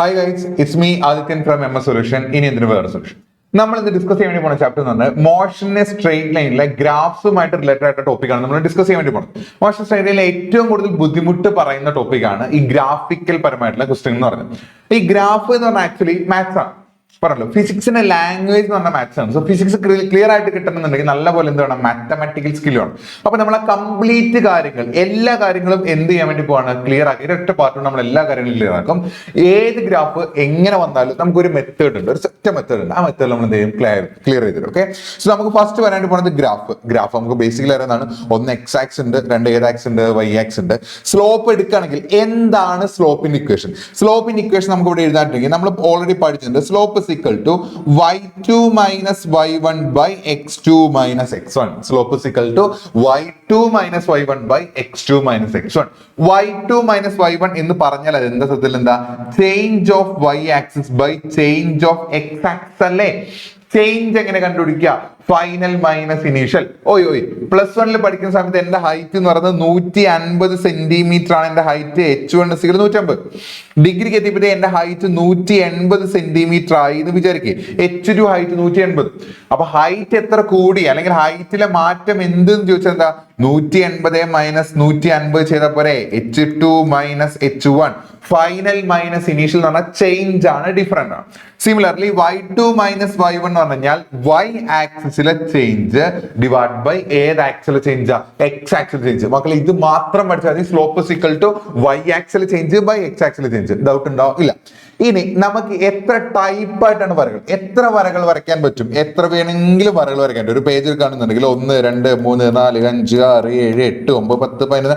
Hi guys, it's me Adithyan from MS solution. ഇനി എന്തിനു വേറെ സൊല്യൂഷൻ. നമ്മൾ ഇന്ന് ഡിസ്കസ് ചെയ്യാൻ വേണ്ടി പോണ ചാപ്റ്റർ എന്ന് പറഞ്ഞാൽ മോഷനെ സ്ട്രെയിറ്റ് ലൈനിലെ ഗ്രാഫ്സുമായിട്ട് റിലേറ്റഡ് ആയിട്ട് ടോപ്പിക്കാണ് നമ്മൾ ഡിസ്കസ് ചെയ്യാൻ വേണ്ടി പോകുന്നത്. മോഷൻ സ്ട്രെയിറ്റ് ലൈനിലെ ഏറ്റവും കൂടുതൽ ബുദ്ധിമുട്ട് പറയുന്ന ടോപ്പിക്കാണ് ഈ ഗ്രാഫിക്കൽ പരമായിട്ടുള്ള ക്വസ്റ്റ്യൻ എന്ന് പറയുന്നത്. ഈ ഗ്രാഫ് എന്ന് പറഞ്ഞാൽ ആക്ച്വലി മാത്സ് ആണ്. പറഞ്ഞല്ലോ, ഫിസിക്സിന്റെ ലാംഗ്വേജ് എന്ന് പറഞ്ഞ മാത്സ് ആണ്. സോ ഫിസിക്സ് ക്ലിയർ ആയിട്ട് കിട്ടണമെന്നുണ്ടെങ്കിൽ നല്ലപോലെ എന്ത് വേണം, മാത്തമാറ്റിക്കൽ സ്കിൽ വേണം. അപ്പൊ നമ്മൾ ആ കംപ്ലീറ്റ് കാര്യങ്ങൾ എല്ലാ കാര്യങ്ങളും എന്ത് ചെയ്യാൻ വേണ്ടി പോവാണ്, ക്ലിയർ ആക്കി ഒരൊറ്റ പാർട്ട് നമ്മൾ എല്ലാ കാര്യങ്ങളും ക്ലിയർ ആക്കും. ഏത് ഗ്രാഫ് എങ്ങനെ വന്നാലും നമുക്കൊരു മെത്തേഡ് ഉണ്ട്, ഒരു സെറ്റ് മെത്തേഡ് ഉണ്ട്. ആ മെത്തേഡ് നമ്മൾ എന്ത് ചെയ്യും, ക്ലിയർ ചെയ്തിട്ട്. ഓക്കെ, സോ നമുക്ക് ഫസ്റ്റ് വരാനായിട്ട് പോകുന്നത് ഗ്രാഫ് നമുക്ക് ബേസിക്കലി അറിയുന്നതാണ്. ഒന്ന് എക്സ് ആക്സ് ഉണ്ട്, രണ്ട് ഏത് ആക്സ് ഉണ്ട്, വൈ ആക്സ് ഉണ്ട്. സ്ലോപ്പ് എടുക്കുകയാണെങ്കിൽ എന്താണ് സ്ലോപ്പിന്റെ ഇക്വേഷൻ? സ്ലോപ്പിന്റെ ഇക്വേഷൻ നമുക്ക് ഇവിടെ എഴുതാനായിട്ടുണ്ടെങ്കിൽ നമ്മൾ ഓൾറെഡി പഠിച്ചിട്ടുണ്ട്. Slope equal to y2 minus y1 by x2 minus x1. Slope is equal to y2 minus y1 by x2 minus x1. y2 minus y1 എന്ന് പറഞ്ഞാൽ അത് എന്താ സത്യത്തിൽ എന്താ, change of y axis by change of x axis അല്ലേ. Change എങ്ങനെ കണ്ടുപിടിക്കുക? Final minus initial. Plus വണ്ണിൽ പഠിക്കുന്ന സമയത്ത് എന്റെ ഹൈറ്റ് എന്ന് പറയുന്നത് 150 സെന്റിമീറ്റർ ആണ്. എന്റെ ഹൈറ്റ് h1 150. ഡിഗ്രിക്ക് എത്തിയപ്പോഴത്തേ എന്റെ ഹൈറ്റ് 180 സെന്റിമീറ്റർ ആയി എന്ന് വിചാരിക്കുക. h2 height 180. അപ്പൊ ഹൈറ്റ് എത്ര കൂടി, അല്ലെങ്കിൽ ഹൈറ്റിലെ മാറ്റം എന്തെന്ന് ചോദിച്ചാൽ എന്താ, 180 മൈനസ് 150 ചെയ്താൽ പോരെ, h2 minus h1. Final minus initial എന്ന് പറഞ്ഞാൽ ചേഞ്ച് ആണ്, ഡിഫറൻറ്റ് ആണ്. സിമിലർലി y2 മൈനസ് y1 എന്ന് പറഞ്ഞാൽ y ആക്സിസിലെ ചേഞ്ച് ഡിവൈഡ് ബൈ ഏത് ആക്സിലെ ചേഞ്ച്, x ആക്സിലെ ചേഞ്ച്. മക്കളെ ഇത് മാത്രം പഠിച്ചാൽ മതി. Slope is equal to y ആക്സിലെ ചേഞ്ച് ബൈ x ആക്സിലെ ചേഞ്ച്. ഡൗട്ട് ഉണ്ടോ? ഇല്ല. ഇനി നമുക്ക് എത്ര ടൈപ്പ് ആയിട്ടാണ് വരകൾ, എത്ര വരകൾ വരയ്ക്കാൻ പറ്റും, എത്ര വേണമെങ്കിലും വരകൾ വരയ്ക്കാൻ പറ്റും. ഒരു പേജിൽ കാണുന്നുണ്ടെങ്കിൽ 1 2 3 4 5 6 7 8 9 10 11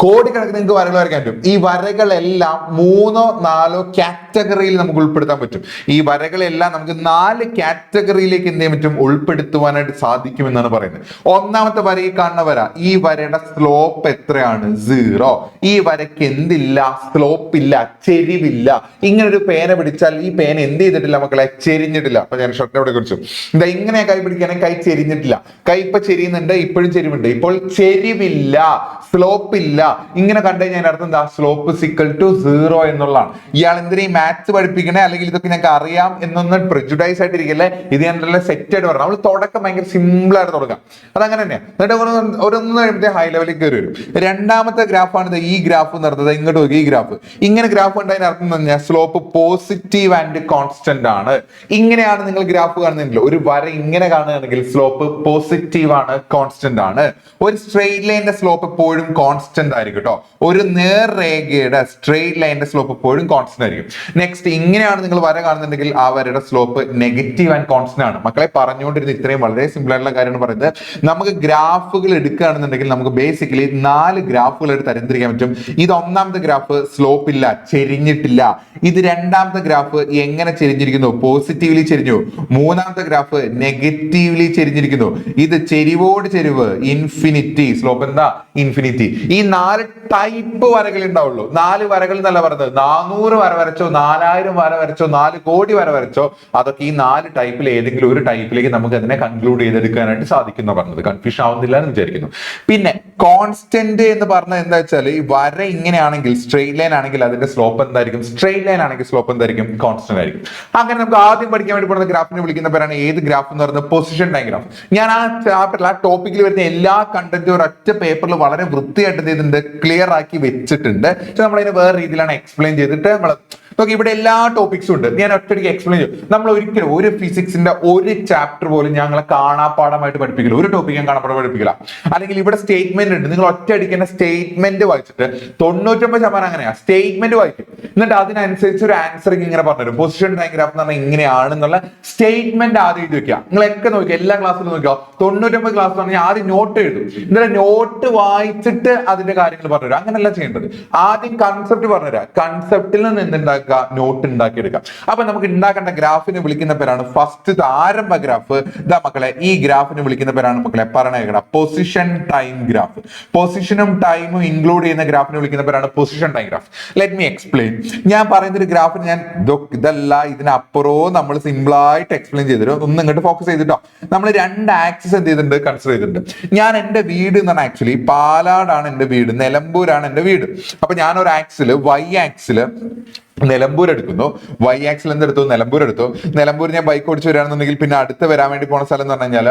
കോടിക്കണക്കിന് നിങ്ങൾക്ക് വരകൾ വരയ്ക്കാൻ പറ്റും. ഈ വരകളെല്ലാം 3 4 കാറ്റഗറിയിൽ നമുക്ക് ഉൾപ്പെടുത്താൻ പറ്റും. ഈ വരകളെല്ലാം നമുക്ക് 4 കാറ്റഗറിയിലേക്ക് എന്ത് ചെയ്യാൻ പറ്റും, ഉൾപ്പെടുത്തുവാനായിട്ട് സാധിക്കുമെന്നാണ് പറയുന്നത്. ഒന്നാമത്തെ വര, ഈ കാണുന്ന വര, ഈ വരയുടെ സ്ലോപ്പ് എത്രയാണ്? 0. ഈ വരയ്ക്ക് എന്തില്ല, സ്ലോപ്പ് ഇല്ല, ചെരിവില്ല. ഇങ്ങനെ ഒരു പേന പിടിച്ചാൽ ഈ പേന എന്ത് ചെയ്തിട്ടില്ല മക്കളെ, ചെരിഞ്ഞിട്ടില്ല. അപ്പൊ ഞാൻ ഷർട്ടിനെ കുറിച്ചും എന്താ, ഇങ്ങനെ കൈ പിടിക്കുകയാണെങ്കിൽ കൈ ചെരിഞ്ഞിട്ടില്ല. കൈ ഇപ്പൊ ചെരിയുന്നുണ്ട്, ഇപ്പോഴും ചെരിവുണ്ട്. ഇപ്പോൾ ചെരിവില്ല, സ്ലോപ്പ് ഇല്ല. ഇങ്ങനെ കണ്ടു കഴിഞ്ഞാൽ അർത്ഥം എന്താ, സ്ലോപ്പ് ഈക്വൽ ടു 0 എന്നുള്ളതാണ്. ഇയാൾ എന്തിനാ ഈ മാത്സ് പഠിപ്പിക്കണേ, അല്ലെങ്കിൽ ഇതൊക്കെ ഞങ്ങൾക്ക് അറിയാം എന്നൊന്നും പ്രെജുഡൈസ് ആയിട്ടിരിക്കല്ലേ. ഇത് ഞാൻ സെറ്റ് ആയിട്ട് പറഞ്ഞു. നമ്മൾ തുടക്കം ഭയങ്കര സിമ്പിൾ ആയിട്ട് തുടങ്ങാം, അതങ്ങനെ തന്നെയാണ്. എന്നിട്ട് ഒരൊന്ന് കഴിയുമ്പോൾ ഹൈ ലെവലിൽ കയറി വരും. രണ്ടാമത്തെ ഗ്രാഫാണ് ഈ ഗ്രാഫ് എന്ന് പറഞ്ഞത്. ഇങ്ങോട്ട് നോക്കി, ഈ ഗ്രാഫ്, ഇങ്ങനെ ഗ്രാഫ് ഉണ്ടായതിന് അർത്ഥം എന്ന് പറഞ്ഞാൽ സ്ലോപ്പ് പോസിറ്റീവ് ആൻഡ് കോൺസ്റ്റന്റ് ആണ്. ഇങ്ങനെയാണ് നിങ്ങൾ ഗ്രാഫ് കാണുന്നില്ല, ഒരു വര ഇങ്ങനെ കാണുകയാണെങ്കിൽ സ്ലോപ്പ് പോസിറ്റീവ് ആണ്, കോൺസ്റ്റന്റ് ആണ്. ഒരു സ്ട്രെയിറ്റ് ലൈനിന്റെ സ്ലോപ്പ് എപ്പോഴും കോൺസ്റ്റന്റ് ആയിരിക്കും കേട്ടോ. ഒരു നേർരേഖയുടെ സ്ട്രെയിറ്റ് ലൈനിന്റെ സ്ലോപ്പ് എപ്പോഴും കോൺസ്റ്റന്റ് ആയിരിക്കും. നെക്സ്റ്റ്, ഇങ്ങനെയാണ് നിങ്ങൾ വര കാണുന്നുണ്ടെങ്കിൽ ആ വരയുടെ സ്ലോപ്പ് നെഗറ്റീവ് ആൻഡ് കോൺസ്റ്റന്റ് ആണ്. മക്കളെ പറഞ്ഞുകൊണ്ടിരുന്ന ഇത്രയും വളരെ സിമ്പിൾ ആയിട്ടുള്ള കാര്യമാണ് പറയുന്നത്. നമുക്ക് ഗ്രാഫുകൾ എടുക്കുകയാണെന്നുണ്ടെങ്കിൽ നമുക്ക് ബേസിക്കലി 4 ഗ്രാഫുകൾ എടുത്ത് തരംതിരിക്കാൻ പറ്റും. ഇത് ഒന്നാമത്തെ ഗ്രാഫ്, സ്ലോപ്പ് ഇല്ല, ചെരിഞ്ഞിട്ടില്ല. ഇത് രണ്ടാമത്തെ ഗ്രാഫ്, എങ്ങനെ ചെരിഞ്ഞിരിക്കുന്നു, പോസിറ്റീവ്ലി ചെരിഞ്ഞു. മൂന്നാമത്തെ ഗ്രാഫ് നെഗറ്റീവ്ലി ചെരിഞ്ഞിരിക്കുന്നു. ഇത് ചെരിവോട് ചെരിവ്, ഇൻഫിനിറ്റി. സ്ലോപ്പ് എന്താ, ഇൻഫിനിറ്റി. ഈ 4 ടൈപ്പ് വരകൾ ഉണ്ടാവുള്ളൂ. 4 വരകൾ എന്നല്ല പറഞ്ഞത്, 400 വര വരച്ചോ, 4000 വര വരച്ചോ, 4 കോടി വര വരച്ചോ, അതൊക്കെ ഈ 4 ടൈപ്പിൽ ഏതെങ്കിലും ഒരു ടൈപ്പിലേക്ക് നമുക്ക് അതിനെ കൺക്ലൂഡ് ചെയ്തെടുക്കാനായിട്ട് സാധിക്കുന്ന പറഞ്ഞത്. കൺഫ്യൂഷൻ ആവുന്നില്ല എന്ന് വിചാരിക്കുന്നു. പിന്നെ കോൺസ്റ്റന്റ് എന്ന് പറഞ്ഞത് എന്താ വെച്ചാൽ, ഈ വര ഇങ്ങനെയാണെങ്കിൽ സ്ട്രെയിറ്റ് ലൈൻ ആണെങ്കിൽ അതിന്റെ സ്ലോപ്പ് എന്തായിരിക്കും, സ്ട്രെയിറ്റ് ലൈൻ ആണെങ്കിൽ സ്ലോപ്പ് എന്തായിരിക്കും, കോൺസ്റ്റന്റ് ആയിരിക്കും. അങ്ങനെ നമുക്ക് ആദ്യം പഠിക്കാൻ വേണ്ടി പോകുന്ന ഗ്രാഫിനെ വിളിക്കുന്ന പേരാണ് ഏത് ഗ്രാഫ് എന്ന് പറയുന്നത്, പൊസിഷൻ ഡയഗ്രാം. ഞാൻ ആ ചാപ്റ്ററിൽ ആ ടോപ്പിക്കിൽ വരുന്ന എല്ലാ കണ്ടന്റും ഒരൊറ്റ പേപ്പറിൽ വളരെ വൃത്തിയായിട്ട് ചെയ്തിട്ടുണ്ട്, ക്ലിയർ ആക്കി വെച്ചിട്ടുണ്ട്. പക്ഷെ നമ്മളതിനെ വേറെ രീതിയിലാണ് എക്സ്പ്ലെയിൻ ചെയ്തിട്ട് നമ്മൾ നോക്കി. ഇവിടെ എല്ലാ ടോപ്പിക്സും ഉണ്ട്, ഞാൻ ഒറ്റയ്ക്ക് എക്സ്പ്ലെയിൻ ചെയ്യും. നമ്മൾ ഒരിക്കലും ഒരു ഫിസിക്സിന്റെ ഒരു ചാപ്റ്റർ പോലും ഞങ്ങളെ കാണാപ്പാടമായിട്ട് പഠിപ്പിക്കില്ല. ഒരു ടോപ്പിക് ഞാൻ കാണാപ്പാടം പഠിപ്പിക്കില്ല. അല്ലെങ്കിൽ ഇവിടെ സ്റ്റേറ്റ്മെന്റ് ഉണ്ട്, നിങ്ങൾ ഒറ്റയടിക്ക് സ്റ്റേറ്റ്മെന്റ് വായിച്ചിട്ട് 99% അങ്ങനെയാ, സ്റ്റേറ്റ്മെന്റ് വായിക്കും. എന്നിട്ട് അതിനനുസരിച്ച് ഒരു ആൻസറിങ് ഇങ്ങനെ പറഞ്ഞുതരും. പൊസിഷൻ ഡയഗ്രാഫ് എന്ന് പറഞ്ഞാൽ ഇങ്ങനെയാണെന്നുള്ള സ്റ്റേറ്റ്മെന്റ് ആദ്യം എഴുതി വെക്കുക. നിങ്ങളൊക്കെ നോക്കുക, എല്ലാ ക്ലാസ്സിലും നോക്കുക. 99 ക്ലാസ് പറഞ്ഞാൽ ആദ്യം നോട്ട് എഴുതും, എന്നിട്ട് നോട്ട് വായിച്ചിട്ട് അതിന്റെ കാര്യങ്ങൾ പറഞ്ഞുതരും. അങ്ങനെയല്ല ചെയ്യേണ്ടത്. ആദ്യം കൺസെപ്റ്റ് പറഞ്ഞുതരാം, കൺസെപ്റ്റിൽ നിന്ന് എന്തുണ്ടാക്കുക, നോട്ട് ഉണ്ടാക്കിയെടുക്കാം. അപ്പൊ നമുക്ക് ഉണ്ടാക്കേണ്ട ഗ്രാഫിനെ വിളിക്കുന്ന പേരാണ് ഫസ്റ്റ് ആരംഭ ഗ്രാഫ്. ഇതാ മക്കളെ, ഈ ഗ്രാഫിനെ വിളിക്കുന്ന പേരാണ് മക്കളെ പറഞ്ഞേക്കണം പൊസിഷൻ ടൈം ഗ്രാഫ്. പൊസിഷനും ടൈമും ഇൻക്ലൂഡ് ചെയ്യുന്ന ഗ്രാഫിനെ വിളിക്കുന്ന പേരാണ് position time graph. Let me explain. ഞാൻ പറയുന്ന ഒരു ഗ്രാഫിന് ഞാൻ ഇതല്ല, ഇതിനപ്പുറവും നമ്മൾ സിമ്പിൾ ആയിട്ട് എക്സ്പ്ലെയിൻ ചെയ്തിരും. ഒന്ന് ഇങ്ങോട്ട് ഫോക്കസ് ചെയ്തിട്ടോ. നമ്മൾ 2 ആക്സിസ് എന്ത് ചെയ്തിട്ടുണ്ട്, കൺസിഡർ ചെയ്തിട്ടുണ്ട്. ഞാൻ എന്റെ വീട് എന്ന് പറഞ്ഞാൽ ആക്ച്വലി പാലാടാണ് എന്റെ വീട്, നിലമ്പൂരാണ് എന്റെ വീട്. അപ്പൊ ഞാൻ ഒരു ആക്സില്, y ആക്സില് നിലമ്പൂർ എടുക്കുന്നു, വൈ ആക്സിൽ എന്തെടുത്തു, നിലമ്പൂർ എടുത്തു. നിലമ്പൂർ ഞാൻ ബൈക്ക് ഓടിച്ച് വരികയാണെന്നുണ്ടെങ്കിൽ പിന്നെ അടുത്ത് വരാൻ വേണ്ടി പോണ സ്ഥലം എന്ന് പറഞ്ഞു കഴിഞ്ഞാൽ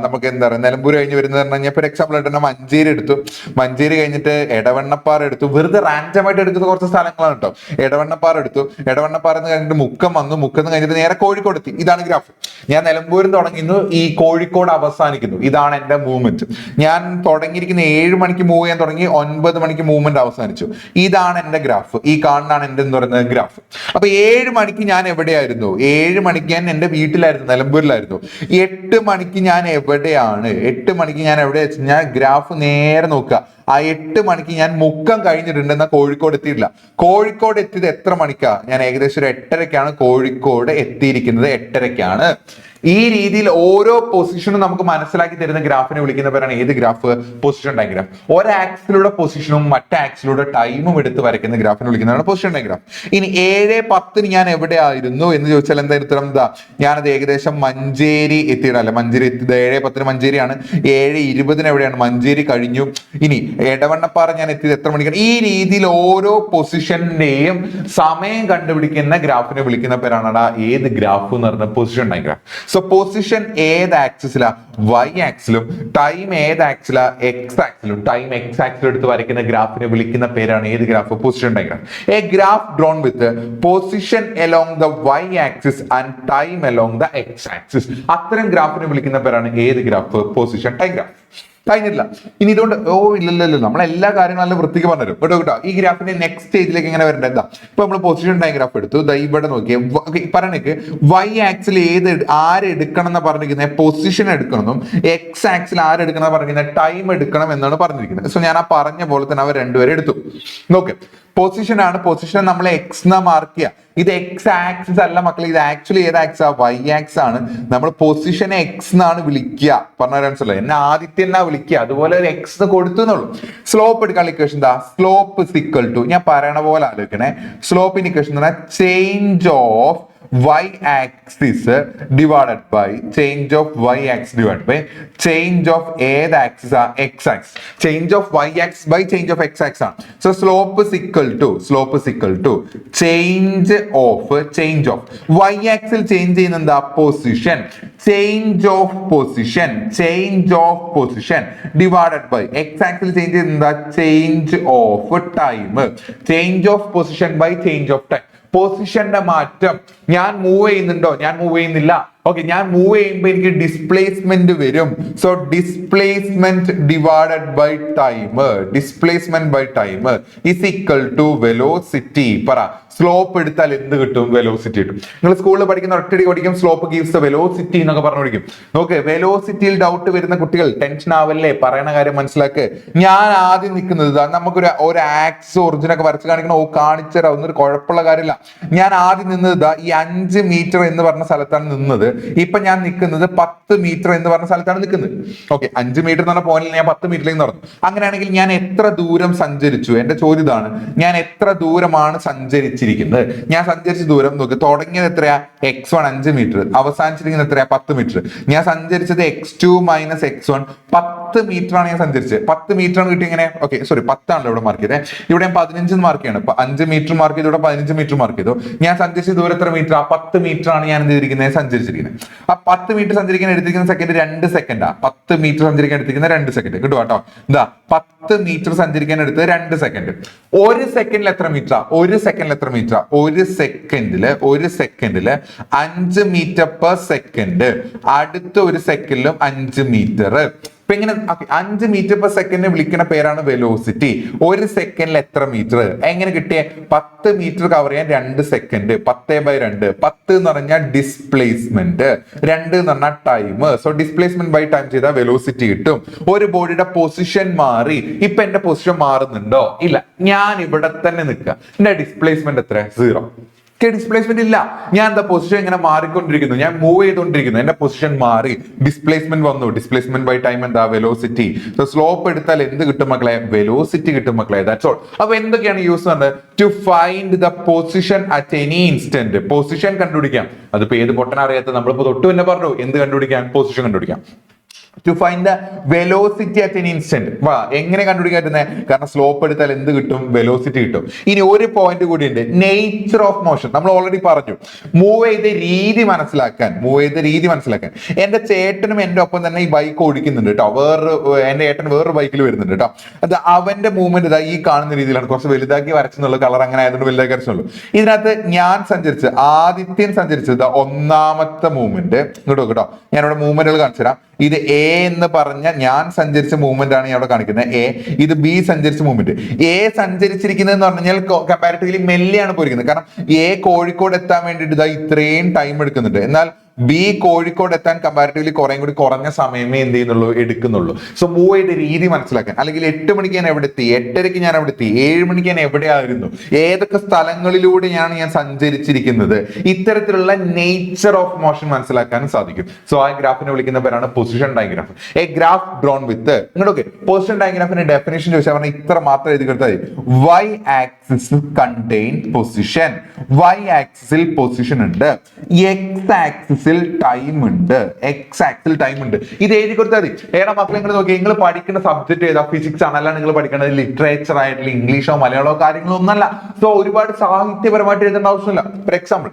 നമുക്ക് എന്താ പറയുക, നിലമ്പൂർ കഴിഞ്ഞ് വരുന്നത് പറഞ്ഞു കഴിഞ്ഞാൽ ഫോർ എക്സാമ്പിൾ ആയിട്ട് മഞ്ചേരി എടുത്തു. മഞ്ചേരി കഴിഞ്ഞിട്ട് എടവണ്ണപ്പാറ എടുത്തു. വെറുതെ റാൻഡമായിട്ട് എടുക്കുന്ന കുറച്ച് സ്ഥലങ്ങളാണ് കേട്ടോ. എടവണ്ണപ്പാറ എടുത്തു. എടവണ്ണപ്പാറ എന്ന് കഴിഞ്ഞിട്ട് മുക്കം വന്നു. മുക്കം കഴിഞ്ഞിട്ട് നേരെ കോഴിക്കോട് എത്തി. ഇതാണ് ഗ്രാഫ്. ഞാൻ നിലമ്പൂരിൽ തുടങ്ങുന്നു, ഈ കോഴിക്കോട് അവസാനിക്കുന്നു. ഇതാണ് എന്റെ മൂവ്മെന്റ്. ഞാൻ തുടങ്ങിയിരിക്കുന്ന 7 മണിക്ക് മൂവ് ചെയ്യാൻ തുടങ്ങി, 9 മണിക്ക് മൂവ്മെന്റ് അവസാനിച്ചു. ഇതാണ് എന്റെ ഗ്രാഫ്. ഈ കാണുന്നതാണ് എന്റെ എന്ന് പറയുന്നത് ഗ്രാഫ്. അപ്പൊ 7 മണിക്ക് ഞാൻ എവിടെയായിരുന്നു? 7 മണിക്ക് ഞാൻ എന്റെ വീട്ടിലായിരുന്നു, നിലമ്പൂരിലായിരുന്നു. 8 മണിക്ക് ഞാൻ എവിടെയാണ്? 8 മണിക്ക് ഞാൻ എവിടെ വെച്ച് ഞാൻ ഗ്രാഫ് നേരെ നോക്കുക. ആ 8 മണിക്ക് ഞാൻ മുക്കം കഴിഞ്ഞിട്ടുണ്ട്, എന്നാൽ കോഴിക്കോട് എത്തിയിട്ടില്ല. കോഴിക്കോട് എത്തിയത് എത്ര മണിക്കാ? ഞാൻ ഏകദേശം ഒരു 8:30ക്കാണ് കോഴിക്കോട് എത്തിയിരിക്കുന്നത്. 8:30ക്കാണ്. ഈ രീതിയിൽ ഓരോ പൊസിഷനും നമുക്ക് മനസ്സിലാക്കി തരുന്ന ഗ്രാഫിനെ വിളിക്കുന്ന പേരാണ് ഏത് ഗ്രാഫ്? പൊസിഷൻ ഡയഗ്രാഫ്. ഒരാക്സിലൂടെ പൊസിഷനും മറ്റേ ആക്സിലൂടെ ടൈമും എടുത്ത് വരയ്ക്കുന്ന ഗ്രാഫിനെ വിളിക്കുന്നതാണ് പൊസിഷൻ ഡയഗ്രാഫ്. ഇനി 7:10 ഞാൻ എവിടെ ആയിരുന്നു എന്ന് ചോദിച്ചാൽ എന്താ ഉത്തരം? എന്താ? ഞാനത് ഏകദേശം മഞ്ചേരി എത്തിയിടല്ലേ. മഞ്ചേരി എത്തിയത് 7:10 മഞ്ചേരിയാണ്. 7:20 എവിടെയാണ്? മഞ്ചേരി കഴിഞ്ഞു. ഇനി എടവണ്ണപ്പാറ ഞാൻ എത്തിയത് എത്ര മണിക്കാണ്? ഈ രീതിയിൽ ഓരോ പൊസിഷന്റെയും സമയം കണ്ടുപിടിക്കുന്ന ഗ്രാഫിനെ വിളിക്കുന്ന പേരാണ് ഏത് ഗ്രാഫ് എന്ന് പറഞ്ഞ പൊസിഷൻ ഡയഗ്രാഫ്. സോ പൊസിഷൻ ഏത് ആക്സിസിലാ? വൈ ആക്സിലും. ടൈം ഏത് ആക്സിലാ? എക്സ് ആക്സിലും. ടൈം എക്സ് ആക്സിലും എടുത്ത് വരയ്ക്കുന്ന ഗ്രാഫിനെ വിളിക്കുന്ന പേരാണ് ഏത് graph? Position diagraph. A graph drawn with position along the y axis and time along the x axis. അത്തരം ഗ്രാഫിനെ വിളിക്കുന്ന പേരാണ് ഏത് ഗ്രാഫ്? Position diagraph. കഴിഞ്ഞിട്ടില്ല. ഇനി ഇതുകൊണ്ട് ഇല്ലല്ലോ, നമ്മൾ എല്ലാ കാര്യങ്ങളും വൃത്തിക്ക് പറഞ്ഞുതരും കേട്ടോ. ഈ ഗ്രാഫിന്റെ നെക്സ്റ്റ് സ്റ്റേജിലേക്ക് എങ്ങനെ വരേണ്ടത്? എന്താ, ഇപ്പൊ നമ്മൾ പൊസിഷൻ ഡയഗ്രാഫ് എടുത്തു. ഇവിടെ നോക്കിയേ, പറഞ്ഞേക്ക് വൈ ആക്സിൽ ആരെടുക്കണം എന്ന് പറഞ്ഞിരിക്കുന്നത്? പൊസിഷൻ എടുക്കണമെന്നും എക്സ് ആക്സിൽ ആരെടുക്കണം എന്ന് പറഞ്ഞിരിക്കുന്നത്? ടൈം എടുക്കണം എന്നാണ് പറഞ്ഞിരിക്കുന്നത്. സോ ഞാൻ ആ പറഞ്ഞ പോലെ തന്നെ അവർ രണ്ടുപേരും എടുത്തു. നോക്ക്, പൊസിഷൻ ആണ്. പൊസിഷൻ നമ്മൾ എക്സ് എന്ന് മാർക്ക് ചെയ്യുക. ഇത് എക്സ് ആക്സിസ് അല്ല മക്കളെ, ഇത് ആക്ച്വലി ഏത് ആക്സാ? വൈ ആക്സ് ആണ്. നമ്മൾ പൊസിഷനെ എക്സ് എന്നാണ് വിളിക്കുക. പറഞ്ഞ മനസ്സിലായി? എന്നെ ആദ്യത്തെ എന്നാ വിളിക്കുക, അതുപോലെ ഒരു എക്സ് കൊടുത്തു എന്നുള്ളൂ. സ്ലോപ്പ് എടുക്കാൻ ഇക്വേഷൻ എന്താ? സ്ലോപ്പ് ഇസ് ഈക്വൽ ടു, ഞാൻ പറയണ പോലെ ആലോചിക്കണേ, സ്ലോപ്പിന് ഇക്വേഷൻ എന്ന് പറഞ്ഞാൽ change of y axis divided by change of y axis divided by change of ഏത് axis? x axis. Change of y axis by change of x axis ആണ്. So slope is equal to change of y axis change ചെയ്യുന്ന എന്താ? Position. Change of position divided by x axis change ചെയ്യുന്ന എന്താ? Change of time. Change of position by change of time. പൊസിഷന്റെ മാറ്റം. ഞാൻ move ചെയ്യുന്നുണ്ടോ? ഞാൻ മൂവ് ചെയ്യുന്നില്ല. ഓക്കെ, ഞാൻ മൂവ് ചെയ്യുമ്പോൾ എനിക്ക് ഡിസ്പ്ലേസ്മെന്റ് വരും. So displacement divided by time. Displacement by time is equal to velocity. പറ, സ്ലോപ്പ് എടുത്താൽ എന്ത് കിട്ടും? വെലോസിറ്റി കിട്ടും. നിങ്ങൾ സ്കൂളിൽ പഠിക്കുന്ന ഒറ്റടി പഠിക്കും സ്ലോപ്പ് ഗീവ്സ് ദ വെലോസിറ്റി എന്നൊക്കെ പറഞ്ഞു പഠിക്കും. നോക്ക്, വെലോസിറ്റിയിൽ ഡൗട്ട് വരുന്ന കുട്ടികൾ ടെൻഷൻ ആവല്ലേ, പറയണ കാര്യം മനസ്സിലാക്ക്. ഞാൻ ആദ്യം നിൽക്കുന്നത് നമുക്കൊരു ആക്സ് ഒറിജിനൊക്കെ വരച്ച് കാണിക്കണം. കാണിച്ചു തരാം, ഒന്നൊരു കുഴപ്പമുള്ള കാര്യമില്ല. ഞാൻ ആദ്യം നിന്നത് ഈ 5 മീറ്റർ എന്ന് പറഞ്ഞ സ്ഥലത്താണ് നിന്നത്. ഇപ്പൊ ഞാൻ നിൽക്കുന്നത് 10 മീറ്റർ എന്ന് പറഞ്ഞ സ്ഥലത്താണ് നിൽക്കുന്നത്. ഓക്കെ, 5 മീറ്റർ എന്ന് പറഞ്ഞ പോയിന്റിൽ ഞാൻ 10 മീറ്ററിലേക്ക് നടന്നു. അങ്ങനെയാണെങ്കിൽ ഞാൻ എത്ര ദൂരം സഞ്ചരിച്ചു? എന്റെ ചോദ്യം ഇതാണ്, ഞാൻ എത്ര ദൂരമാണ് സഞ്ചരിച്ചിരിക്കുന്നത്? ഞാൻ സഞ്ചരിച്ച ദൂരം നോക്ക്, തുടങ്ങിയത് എത്രയാ? x1 5 മീറ്റർ, അവസാനിച്ചിരിക്കുന്നത് എത്രയാ? 10 മീറ്റർ. ഞാൻ സഞ്ചരിച്ചത് x2 മൈനസ് x1 10 മീറ്റർ ആണ് ഞാൻ സഞ്ചരിച്ചത്. 10 മീറ്റർ ആണ് കിട്ടി. ഇങ്ങനെ ഓക്കെ, സോറി 10 ആണല്ലോ ഇവിടെ മാർക്ക് ചെയ്തത്. ഇവിടെ ഞാൻ 15 മാർക്ക് ചെയ്യാണ്. 5 മീറ്റർ മാർക്ക് ചെയ്തു, ഇവിടെ 15 മീറ്റർ മാർക്ക് ചെയ്തു. ഞാൻ സഞ്ചരിച്ച ദൂരം എത്ര മീറ്റർ? 10 മീറ്റർ ആണ് ഞാൻ എന്ത് ചെയ്തിരിക്കുന്നത്? സഞ്ചരിച്ചിരിക്കുന്നത്. ആ 10 മീറ്റർ സഞ്ചരിക്കാൻ എടുത്തിരിക്കുന്ന സെക്കൻഡ് 2 സെക്കൻഡാ. 10 മീറ്റർ സഞ്ചരിക്കാൻ എടുത്തിരിക്കുന്ന 2 സെക്കൻഡ് കിട്ടും കേട്ടോ. എന്താ 10 മീറ്റർ സഞ്ചരിക്കാൻ എടുത്തത് 2 സെക്കൻഡ്. ഒരു സെക്കൻഡിൽ എത്ര മീറ്റർ? ഒരു സെക്കൻഡിൽ 5 മീറ്റർ പെർ സെക്കൻഡ്. അടുത്ത ഒരു സെക്കൻഡിലും 5 മീറ്റർ. ഇപ്പൊ ഇങ്ങനെ 5 മീറ്റർ പെർ സെക്കൻഡ് വിളിക്കുന്ന പേരാണ് വെലോസിറ്റി. ഒരു സെക്കൻഡിൽ എത്ര മീറ്റർ? എങ്ങനെ കിട്ടിയേ? 10 മീറ്റർ കവർ ചെയ്യാൻ 2 സെക്കൻഡ്. 10/2. 10 എന്ന് പറഞ്ഞാൽ ഡിസ്പ്ലേസ്മെന്റ്, 2 എന്ന് പറഞ്ഞാൽ time. So displacement by time ചെയ്താൽ വെലോസിറ്റി കിട്ടും. ഒരു ബോഡിയുടെ പൊസിഷൻ മാറി. ഇപ്പൊ എന്റെ പൊസിഷൻ മാറുന്നുണ്ടോ? ഇല്ല. ഞാൻ ഇവിടെ തന്നെ നിൽക്കുക. എന്റെ ഡിസ്പ്ലേസ്മെന്റ് എത്ര? 0. ഡിസ്പ്ലേസ്മെന്റ് ഇല്ല. ഞാൻ എന്താ പൊസിഷൻ ഇങ്ങനെ മാറിക്കൊണ്ടിരിക്കുന്നു, ഞാൻ മൂവ് ചെയ്തുകൊണ്ടിരിക്കുന്നു. എന്റെ പൊസിഷൻ മാറി, ഡിസ്പ്ലേസ്മെന്റ് വന്നു. ഡിസ്പ്ലേസ്മെന്റ് ബൈ ടൈം എന്താ? വെലോസിറ്റി. സോ സ്ലോപ്പ് എടുത്താൽ എന്ത് കിട്ടും മക്കളെ? വെലോസിറ്റി കിട്ടും മക്കളെ. That's all. അപ്പൊ എന്തൊക്കെയാണ് യൂസ് ചെയ്യുന്നത്? To find the position at any instant. Position കണ്ടുപിടിക്കാം. അതിപ്പോ ഏത് പൊട്ടൻ അറിയാത്ത, നമ്മളിപ്പോ തൊട്ട് തന്നെ പറഞ്ഞു എന്ത് കണ്ടുപിടിക്കാം? പൊസിഷൻ കണ്ടുപിടിക്കാം. To find the velocity at an instant. എങ്ങനെ കണ്ടുപിടിക്കാൻ പറ്റുന്നത്? കാരണം സ്ലോപ്പ് എടുത്താൽ എന്ത് കിട്ടും? വെലോസിറ്റി കിട്ടും. ഇനി ഒരു പോയിന്റ് കൂടി ഉണ്ട്, നേച്ചർ ഓഫ് മോഷൻ. നമ്മൾ ഓൾറെഡി പറഞ്ഞു, മൂവ് ചെയ്ത രീതി മനസ്സിലാക്കാൻ. എന്റെ ചേട്ടനും എന്റെ ഒപ്പം തന്നെ ഈ ബൈക്ക് ഓടിക്കുന്നുണ്ട് കേട്ടോ. എന്റെ ഏട്ടൻ വേറൊരു ബൈക്കിൽ വരുന്നുണ്ട് കേട്ടോ. അത് അവന്റെ മൂവ്മെന്റ് ഇതാ ഈ കാണുന്ന രീതിയിലാണ്. കുറച്ച് വലുതാക്കി വരച്ചെന്നുള്ള കളർ അങ്ങനെ ആയതുകൊണ്ട് വലുതാക്കി വരച്ചുള്ളൂ. ഇതിനകത്ത് ആദിത്യൻ സഞ്ചരിച്ചത് ഒന്നാമത്തെ മൂവ്മെന്റ്. ഇങ്ങോട്ട് കേട്ടോ, ഞാനിവിടെ മൂവ്മെന്റുകൾ കാണിച്ചു തരാം. ഇത് എ എന്ന് പറഞ്ഞ ഞാൻ സഞ്ചരിച്ച മൂവ്മെന്റ് ആണ് ഇവിടെ കാണിക്കുന്നത് എ. ഇത് ബി സഞ്ചരിച്ച മൂവ്മെന്റ്. എ സഞ്ചരിച്ചിരിക്കുന്നത് എന്ന് പറഞ്ഞാൽ കമ്പാരിറ്റീവ്ലി മെല്ലെയാണ് പോയിരിക്കുന്നത്. കാരണം എ കോഴിക്കോട് എത്താൻ വേണ്ടിയിട്ട് ഇതാ ഇത്രയും ടൈം എടുക്കുന്നുണ്ട്. എന്നാൽ ബി കോഴിക്കോട് എത്താൻ കമ്പാരിറ്റീവ്ലി കൂടി കുറഞ്ഞ സമയമേ എടുക്കുന്നുള്ളൂ. സോ മൂവ് ചെയ്ത രീതി മനസ്സിലാക്കാൻ. അല്ലെങ്കിൽ 8 മണിക്ക് ഞാൻ എവിടെ എത്തി, 8:30 ഞാൻ എവിടെ എത്തി, 7 മണിക്ക് ഞാൻ എവിടെയായിരുന്നു, ഏതൊക്കെ സ്ഥലങ്ങളിലൂടെയാണ് ഞാൻ സഞ്ചരിച്ചിരിക്കുന്നത്, ഇത്തരത്തിലുള്ള നേച്ചർ ഓഫ് മോഷൻ മനസ്സിലാക്കാനും സാധിക്കും. സോ ആ ഗ്രാഫിനെ വിളിക്കുന്ന പേരാണ് position diagraph. A graph drawn വിത്ത് ഇങ്ങോട്ട് പൊസിഷൻ ഡയഗ്രാഫിന്റെ ഡെഫിനേഷൻ ചോദിച്ചാൽ പറഞ്ഞാൽ ഇത്ര മാത്രം എഴുതി കൊടുത്താൽ y axis contain position. Y ആക്സിസിൽ പൊസിഷൻ ഉണ്ട്, എക്സ് ആക്സിസ് ടൈം ഉണ്ട്. ഇത് എഴുതി കൊടുത്താൽ മതി. ഏടാ മക്കളെ നിങ്ങൾ നോക്കി, നിങ്ങൾ പഠിക്കുന്ന സബ്ജക്ട് ഏതാ? ഫിസിക്സ് ആണ്. അല്ല നിങ്ങൾ പഠിക്കേണ്ടത് ലിറ്ററേച്ചർ ആയിട്ടുള്ള ഇംഗ്ലീഷോ മലയാളമോ കാര്യങ്ങളോ ഒന്നല്ല. സോ ഒരുപാട് സാഹിത്യപരമായിട്ട് എഴുതേണ്ട ആവശ്യമില്ല. ഫോർ എക്സാമ്പിൾ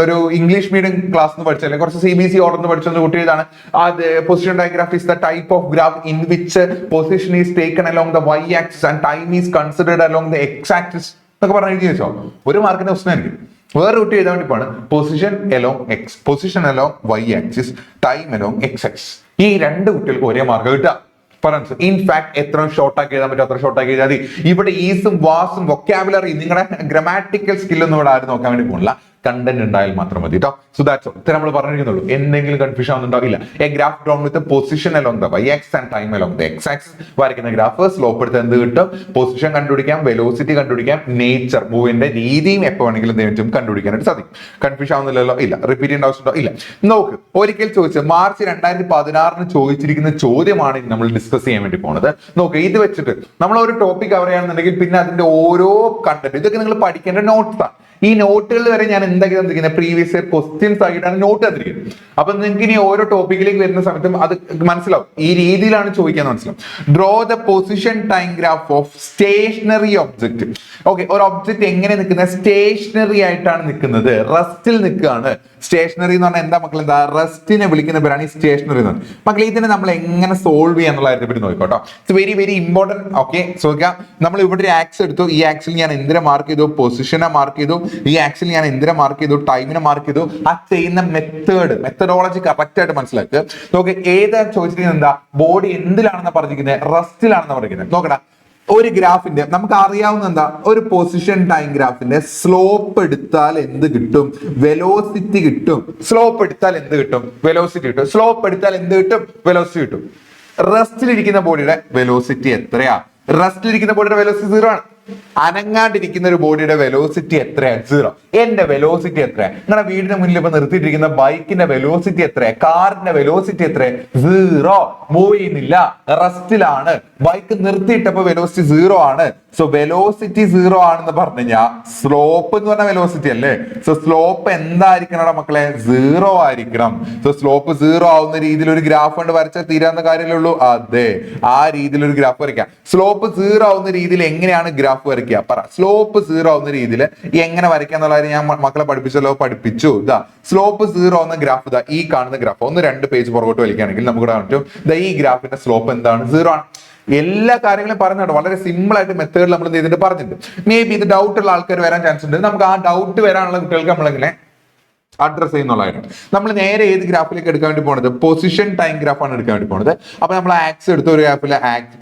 ഒരു ഇംഗ്ലീഷ് മീഡിയം ക്ലാസ് പഠിച്ച, അല്ലെങ്കിൽ കുറച്ച് CBSE ഓർഡർ പഠിച്ച കുട്ടി എഴുതാണ് അത് position diagraph is the type of graph in which position is taken along the y axis and time is considered along the x axis എന്നൊക്കെ പറഞ്ഞ് എഴുതി വെച്ചോ. ഒരു മാർക്കിന്റെ പ്രശ്നമായിരിക്കും. വേറെ കുട്ടി എഴുതാൻ വേണ്ടി പോണ് position along x, position along y axis, time along x axis. ഈ രണ്ട് കുട്ടികൾക്ക് ഒരേ മാർക്ക് കിട്ടുക. ഇൻഫാക്ട് എത്ര ഷോർട്ടാക്കി എഴുതാൻ പറ്റും അത്ര ഷോർട്ടാക്കി എഴുതാതി. ഇവിടെ ഈസും വാസും വൊക്കാബുലറി നിങ്ങളുടെ ഗ്രാമാറ്റിക്കൽ സ്കില്ലൊന്നും ഇവിടെ ആരും നോക്കാൻ വേണ്ടി പോകില്ല. കണ്ടന്റ് ഉണ്ടായാൽ മാത്രം മതി കേട്ടോ. So that's all. ഇത്ര നമ്മൾ പറഞ്ഞിരിക്കുന്നുള്ളൂ. എന്തെങ്കിലും കൺഫ്യൂഷൻ ഒന്നുണ്ടാവില്ല. A graph drawn with position along the y axis and time along the x axis വരയ്ക്കുന്ന ഗ്രാഫ്. സ്ലോപ്പ് എടുത്ത് എന്ത് കിട്ടും? പൊസിഷൻ കണ്ടുപിടിക്കാം, വെലോസിറ്റി കണ്ടുപിടിക്കാം, നേച്ചർ മൂവിന്റെ രീതിയും എപ്പോൾ വേണമെങ്കിലും എന്തെങ്കിലും കണ്ടുപിടിക്കാനായിട്ട് സാധിക്കും. കൺഫ്യൂഷൻ ആവുന്നില്ലല്ലോ? ഇല്ല. റിപ്പീറ്റ് ചെയ്യേണ്ട ആവശ്യമുണ്ടോ? ഇല്ല. നോക്ക്, ഒരിക്കൽ ചോദിച്ചത് മാർച്ച് 2016 ചോദിച്ചിരിക്കുന്ന ചോദ്യമാണ് നമ്മൾ ഡിസ്കസ് ചെയ്യാൻ വേണ്ടി പോണത്. നോക്ക്, ഇത് വെച്ചിട്ട് നമ്മൾ ഒരു ടോപ്പിക് കവർ ചെയ്യാണെന്നുണ്ടെങ്കിൽ പിന്നെ അതിന്റെ ഓരോ കണ്ടന്റ് ഇതൊക്കെ നിങ്ങൾ പഠിക്കേണ്ട നോട്ട്സ് ആണ്. ഈ നോട്ടുകൾ വരെ ഞാൻ എന്താക്കി തന്നിരിക്കുന്നത് പ്രീവിയസ് ഇയർ ക്വസ്റ്റ്യൻസ് ആയിട്ടാണ് നോട്ട് തന്നിരിക്കുന്നത്. അപ്പൊ നിങ്ങൾക്ക് ഇനി ഓരോ ടോപ്പിക്കിലേക്ക് വരുന്ന സമയത്തും അത് മനസ്സിലാവും. ഈ രീതിയിലാണ് ചോദിക്കാൻ മനസ്സിലാവും. Draw the position time graph of stationary object. Okay, ഒരു ഒബ്ജക്റ്റ് എങ്ങനെ നിൽക്കുന്നത്? സ്റ്റേഷനറി ആയിട്ടാണ് നിൽക്കുന്നത്, റെസ്റ്റിൽ നിൽക്കുകയാണ്. സ്റ്റേഷനറി എന്ന് പറഞ്ഞാൽ എന്താ മക്കൾ? എന്താ റെസ്റ്റിനെ വിളിക്കുന്ന പേരാണ് ഈ സ്റ്റേഷനറി എന്ന് പറഞ്ഞാൽ. മക്കൾ ഇതിനെ നമ്മൾ എങ്ങനെ സോൾവ് ചെയ്യാന്നുള്ള കാര്യത്തെ പറ്റി നോക്കിക്കോട്ടോ. It's very very important. Okay, so നമ്മൾ ഇവിടെ ഒരു ആക്സ് എടുത്തു. ഈ ആക്സിൽ ഞാൻ എന്തിനെ മാർക്ക് ചെയ്തു? പൊസിഷനെ മാർക്ക് ചെയ്തു. ഈ ആക്സിൽ ഞാൻ എന്തിനെ മാർക്ക് ചെയ്തു? ടൈമിനെ മാർക്ക് ചെയ്തു. ആ ചെയ്യുന്ന മെത്തഡോളജി കറക്റ്റ് ആയിട്ട് മനസ്സിലാക്കുക. നോക്ക്, ഏതാ ചോദിച്ചിരിക്കുന്നത്? എന്താ ബോഡി എന്തിലാണെന്ന് പറഞ്ഞിരിക്കുന്നത്? റെസ്റ്റിലാണെന്ന് പറഞ്ഞിരിക്കുന്നത്. നോക്കടാ, ഒരു ഗ്രാഫിന്റെ നമുക്ക് അറിയാവുന്ന എന്താ? ഒരു പൊസിഷൻ ടൈം ഗ്രാഫിന്റെ സ്ലോപ്പ് എടുത്താൽ എന്ത് കിട്ടും? വെലോസിറ്റി കിട്ടും. സ്ലോപ്പ് എടുത്താൽ എന്ത് കിട്ടും? വെലോസിറ്റി കിട്ടും. സ്ലോപ്പ് എടുത്താൽ എന്ത് കിട്ടും? വെലോസിറ്റി കിട്ടും. റെസ്റ്റിലിരിക്കുന്ന ബോഡിയുടെ വെലോസിറ്റി എത്രയാ? റെസ്റ്റിലിരിക്കുന്ന ബോഡിയുടെ വെലോസിറ്റി 0 ആണ്. അനങ്ങാണ്ടിരിക്കുന്ന ഒരു ബോഡിയുടെ വെലോസിറ്റി എത്രയാ? 0. എന്റെ വെലോസിറ്റി എത്രയാ? നിങ്ങളുടെ വീടിന് മുന്നിൽ ഇപ്പൊ നിർത്തിയിട്ടിരിക്കുന്ന ബൈക്കിന്റെ വെലോസിറ്റി എത്രയാ? കാറിന്റെ വെലോസിറ്റി എത്രയാ? 0. മൂവ് ചെയ്യുന്നില്ല, റെസ്റ്റിലാണ്. ബൈക്ക് നിർത്തിയിട്ടപ്പോ വെലോസിറ്റി 0 ആണ്. സോ വെലോസിറ്റി 0 ആണെന്ന് പറഞ്ഞു കഴിഞ്ഞാൽ സ്ലോപ്പ് എന്ന് പറഞ്ഞ വെലോസിറ്റി അല്ലേ? സോ സ്ലോപ്പ് എന്തായിരിക്കണം മക്കളെ? 0 ആയിരിക്കണം. സോ സ്ലോപ്പ് 0 ആവുന്ന രീതിയിൽ ഒരു ഗ്രാഫ് കൊണ്ട് വരച്ചാൽ തീരാവുന്ന കാര്യമല്ലേ ഉള്ളൂ. അതെ, ആ രീതിയിൽ ഒരു ഗ്രാഫ് വരയ്ക്കാം. സ്ലോപ്പ് 0 ആവുന്ന രീതിയിൽ എങ്ങനെയാണ് ഗ്രാഫ് വരയ്ക്കുക? പറ. സ്ലോപ്പ് 0 ആവുന്ന രീതിയിൽ എങ്ങനെ വരയ്ക്കുക എന്നുള്ള കാര്യം ഞാൻ മക്കളെ പഠിപ്പിച്ചു. ഇതാ സ്ലോപ്പ് 0 ആവുന്ന ഗ്രാഫ് ഇതാ ഈ കാണുന്ന ഗ്രാഫ്. 2 പേജ് പുറകോട്ട് വലിക്കുകയാണെങ്കിൽ നമുക്ക് പറ്റും ഈ ഗ്രാഫിന്റെ സ്ലോപ്പ് എന്താണ്? 0 ആണ്. എല്ലാ കാര്യങ്ങളും പറഞ്ഞിട്ടുണ്ട്. വളരെ സിമ്പിൾ ആയിട്ട് മെത്തേഡിൽ നമ്മൾ ഇതിന്റെ പറഞ്ഞിട്ടുണ്ട്. മേ ബി ഇത് ഡൗട്ട് ഉള്ള ആൾക്കാർ വരാൻ ചാൻസ് ഉണ്ട്. നമുക്ക് ആ ഡൗട്ട് വരാനുള്ള കുട്ടികൾക്ക് നമ്മളെങ്ങനെ അഡ്രസ് ചെയ്യുന്നുള്ളതായിരുന്നു. നമ്മൾ നേരെ ഏത് ഗ്രാഫിലേക്ക് എടുക്കാൻ വേണ്ടി പോണത്? പൊസിഷൻ ടൈം ഗ്രാഫാണ് എടുക്കാൻ വേണ്ടി പോണത്. അപ്പൊ നമ്മൾ ആക്സ് എടുത്തു, ഒരു ഗ്രാഫിൽ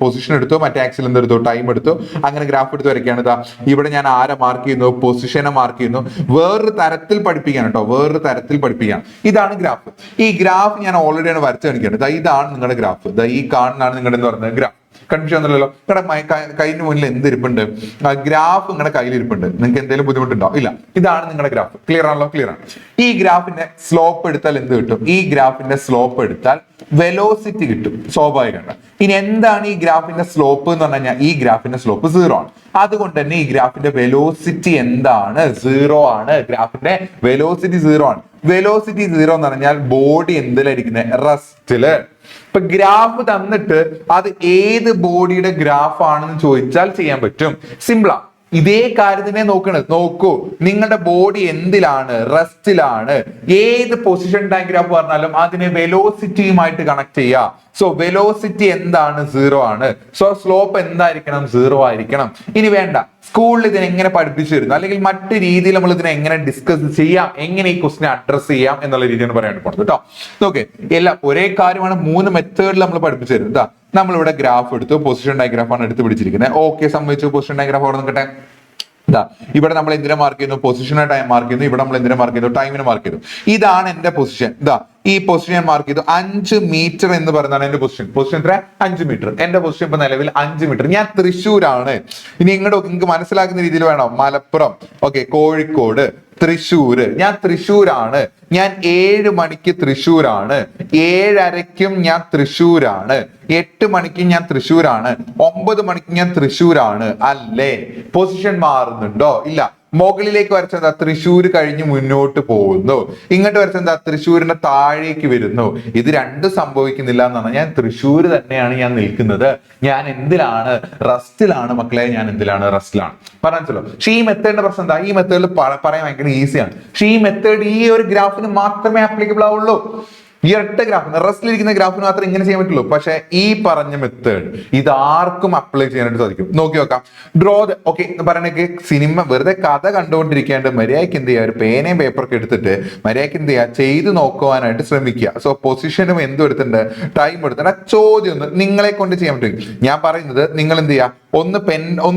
പൊസിഷൻ എടുത്തു, മറ്റേ ആക്സിൽ എന്തെടുത്തു? ടൈം എടുത്തു. അങ്ങനെ ഗ്രാഫ് എടുത്ത് വരയ്ക്കുകയാണ്. ഇതാ ഇവിടെ ഞാൻ ആരെ മാർക്ക് ചെയ്യുന്നു? പൊസിഷനെ മാർക്ക് ചെയ്യുന്നു. വേറൊരു തരത്തിൽ പഠിപ്പിക്കാൻ കേട്ടോ, വേറൊരു തരത്തിൽ പഠിപ്പിക്കാൻ. ഇതാണ് ഗ്രാഫ്. ഈ ഗ്രാഫ് ഞാൻ ഓൾറെഡി ആണ് വരച്ച് കാണിക്കുകയാണ്. ഇതാണ് നിങ്ങളുടെ ഗ്രാഫ്. ഈ കാണുന്നതാണ് നിങ്ങളുടെ എന്ന് പറയുന്നത് ഗ്രാഫ്. കൺഫ്യൂഷൻ ഒന്നുമില്ലല്ലോ. നിങ്ങളുടെ കയ്യിന് മുന്നിൽ എന്തിരിപ്പുണ്ട്? ഗ്രാഫ് നിങ്ങളുടെ കയ്യിലിരിപ്പുണ്ട്. നിങ്ങൾക്ക് എന്തെങ്കിലും ബുദ്ധിമുട്ടുണ്ടോ? ഇല്ല. ഇതാണ് നിങ്ങളുടെ ഗ്രാഫ്. ക്ലിയർ ആണല്ലോ? ക്ലിയർ ആണ്. ഈ ഗ്രാഫിന്റെ സ്ലോപ്പ് എടുത്താൽ എന്ത് കിട്ടും? ഈ ഗ്രാഫിന്റെ സ്ലോപ്പ് എടുത്താൽ വെലോസിറ്റി കിട്ടും, സ്വാഭാവികമാണ്. ഇനി എന്താണ് ഈ ഗ്രാഫിന്റെ സ്ലോപ്പ് എന്ന് പറഞ്ഞു കഴിഞ്ഞാൽ ഈ ഗ്രാഫിന്റെ സ്ലോപ്പ് 0 ആണ്. അതുകൊണ്ട് തന്നെ ഈ ഗ്രാഫിന്റെ വെലോസിറ്റി എന്താണ്? 0 ആണ്. ഗ്രാഫിന്റെ വെലോസിറ്റി 0 ആണ്. വെലോസിറ്റി 0 എന്ന് പറഞ്ഞാൽ ബോഡി എന്തിലായിരിക്കുന്നത്? റെസ്റ്റില്. ഇപ്പൊ ഗ്രാഫ് തന്നിട്ട് അത് ഏത് ബോഡിയുടെ ഗ്രാഫ് ആണെന്ന് ചോദിച്ചാൽ ചെയ്യാൻ പറ്റും. സിമ്പിളാ. ഇതേ കാര്യത്തിനെ നോക്കൂ, നിങ്ങളുടെ ബോഡി എന്തിലാണ്? റെസ്റ്റിലാണ്. ഏത് പൊസിഷൻ ഡയഗ്രാഫ് പറഞ്ഞാലും അതിനെ വെലോസിറ്റിയുമായിട്ട് കണക്ട് ചെയ്യുക. സോ വെലോസിറ്റി എന്താണ്? 0 ആണ്. സോ സ്ലോപ്പ് എന്തായിരിക്കണം? 0 ആയിരിക്കണം. ഇനി വേണ്ട, സ്കൂളിൽ ഇതിനെ എങ്ങനെ പഠിപ്പിച്ചു തരുന്നു, അല്ലെങ്കിൽ മറ്റു രീതിയിൽ നമ്മൾ ഇതിനെ എങ്ങനെ ഡിസ്കസ് ചെയ്യാം, എങ്ങനെ ഈ ക്വസ്റ്റിനെ അഡ്രസ് ചെയ്യാം എന്നുള്ള രീതിയാണ് പറയാൻ പോകുന്നത് കേട്ടോ. ഓക്കെ, എല്ലാം ഒരേ കാര്യമാണ്. 3 മെത്തേഡിൽ നമ്മൾ പഠിപ്പിച്ചു തരുന്നത്. നമ്മളിവിടെ ഗ്രാഫ് എടുത്തു, പൊസിഷൻ ഡയഗ്രാഫാണ് എടുത്ത് പിടിച്ചിരിക്കുന്നത്. ഓക്കെ, സംഭവിച്ചു. പൊസിഷൻ ഡയഗ്രാഫ് അവിടെ നിൽക്കട്ടെ. ഇവിടെ നമ്മൾ എന്തിനെ മാർക്ക് ചെയ്യുന്നു? പൊസിഷനെ ടൈം മാർക്ക് ചെയ്യുന്നു. ഇവിടെ നമ്മൾ എന്തിനെ മാർക്ക് ചെയ്തു? ടൈമിനെ മാർക്ക് ചെയ്തു. ഇതാണ് എന്റെ പൊസിഷൻ. ഈ പൊസിഷൻ മാർക്ക് ചെയ്തു. 5 മീറ്റർ എന്ന് പറയുന്നതാണ് എന്റെ പൊസിഷൻ. പൊസിഷൻ എത്ര? 5 മീറ്റർ. എന്റെ പൊസിഷൻ ഇപ്പൊ നിലവിൽ 5 മീറ്റർ. ഞാൻ തൃശ്ശൂരാണ്. ഇനി നിങ്ങൾക്ക് മനസ്സിലാക്കുന്ന രീതിയിൽ വേണം. മലപ്പുറം, ഓക്കെ, കോഴിക്കോട്, തൃശ്ശൂര്. ഞാൻ തൃശ്ശൂരാണ്. ഞാൻ 7 മണിക്ക് തൃശ്ശൂരാണ്. 7:30ക്കും ഞാൻ തൃശ്ശൂരാണ്. 8 മണിക്കും ഞാൻ തൃശ്ശൂരാണ്. 9 മണിക്കും ഞാൻ തൃശ്ശൂരാണ്. അല്ലേ? പൊസിഷൻ മാറുന്നുണ്ടോ? ഇല്ല. മുകളിലേക്ക് വരച്ചെന്താ? തൃശ്ശൂർ കഴിഞ്ഞ് മുന്നോട്ട് പോകുന്നു. ഇങ്ങോട്ട് വരച്ചെന്താ? തൃശ്ശൂരിന്റെ താഴേക്ക് വരുന്നു. ഇത് രണ്ടും സംഭവിക്കുന്നില്ല എന്നാണ്. ഞാൻ തൃശ്ശൂർ തന്നെയാണ് ഞാൻ നിൽക്കുന്നത്. ഞാൻ എന്തിലാണ്? റെസ്റ്റിലാണ് മക്കളെ. ഞാൻ എന്തിലാണ്? റെസ്റ്റിലാണ്. പറഞ്ഞല്ലോ. പക്ഷെ ഈ മെത്തേഡിന്റെ പ്രശ്നം എന്താ? ഈ മെത്തേഡിൽ പറയാൻ ഭയങ്കര ഈസിയാണ്. പക്ഷെ ഈ മെത്തേഡ് ഈ ഒരു ഗ്രാഫിന് മാത്രമേ ആപ്ലിക്കബിൾ ആവുള്ളൂ. ഈ ഒറ്റ ഗ്രാഫിന്, റെസ്റ്റിലിരിക്കുന്ന ഗ്രാഫിന് മാത്രമേ ഇങ്ങനെ ചെയ്യാൻ പറ്റുള്ളൂ. പക്ഷെ ഈ പറഞ്ഞ മെത്തേഡ് ഇത് ആർക്കും അപ്ലൈ ചെയ്യാനായിട്ട് സാധിക്കും. നോക്കി നോക്കാം. ഡ്രോ ദ, ഓക്കെ പറയണേക്ക് സിനിമ വെറുതെ കഥ കണ്ടുകൊണ്ടിരിക്കാണ്ട് മര്യാദയ്ക്ക് എന്ത് ചെയ്യുക? ഒരു പേനയും പേപ്പറൊക്കെ എടുത്തിട്ട് മര്യാദയ്ക്ക് എന്ത് ചെയ്യുക? ചെയ്ത് നോക്കുവാനായിട്ട് ശ്രമിക്കുക. സോ പൊസിഷനും എന്തും എടുത്തിട്ടുണ്ട്, ടൈം എടുത്തിട്ടുണ്ട്. ആ ചോദ്യം ഒന്ന് നിങ്ങളെ കൊണ്ട് ചെയ്യാൻ പറ്റും. ഞാൻ പറയുന്നത് നിങ്ങൾ എന്ത് ചെയ്യുക? ഒന്ന്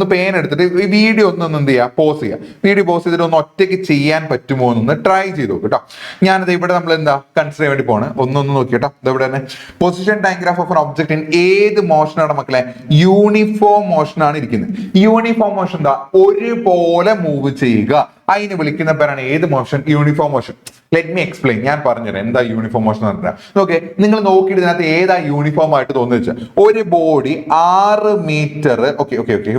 പേൻ എടുത്തിട്ട് ഈ വീഡിയോ ഒന്ന് എന്ത് ചെയ്യുക? പോസ് ചെയ്യുക. വീഡിയോ പോസ് ചെയ്തിട്ട് ഒന്ന് ഒറ്റയ്ക്ക് ചെയ്യാൻ പറ്റുമോ എന്നൊന്ന് ട്രൈ ചെയ്തു കേട്ടോ. ഞാനത് ഇവിടെ നമ്മൾ എന്താ കൺസിഡർ ചെയ്യാൻ വേണ്ടി പോണ്. ഒന്നൊന്ന് നോക്കിട്ടോ. ഇതെവിടെ തന്നെ position diagraph of N object in ഏത് മോഷനാണ് മക്കളെ? യൂണിഫോം മോഷൻ ആണ് ഇരിക്കുന്നത്. യൂണിഫോം മോഷൻ എന്താ? ഒരുപോലെ മൂവ് ചെയ്യുക. അതിന് വിളിക്കുന്ന പേരാണ് ഏത് motion? Uniform motion. Let me explain. ഞാൻ പറഞ്ഞുതരാം എന്താ യൂണിഫോം മോഷൻ എന്ന് പറഞ്ഞാൽ. ഓക്കെ, നിങ്ങൾ നോക്കിയിട്ട് ഇതിനകത്ത് ഏതാ യൂണിഫോം ആയിട്ട് തോന്നുന്നു വെച്ചാൽ ഒരു ബോഡി 6 മീറ്റർ,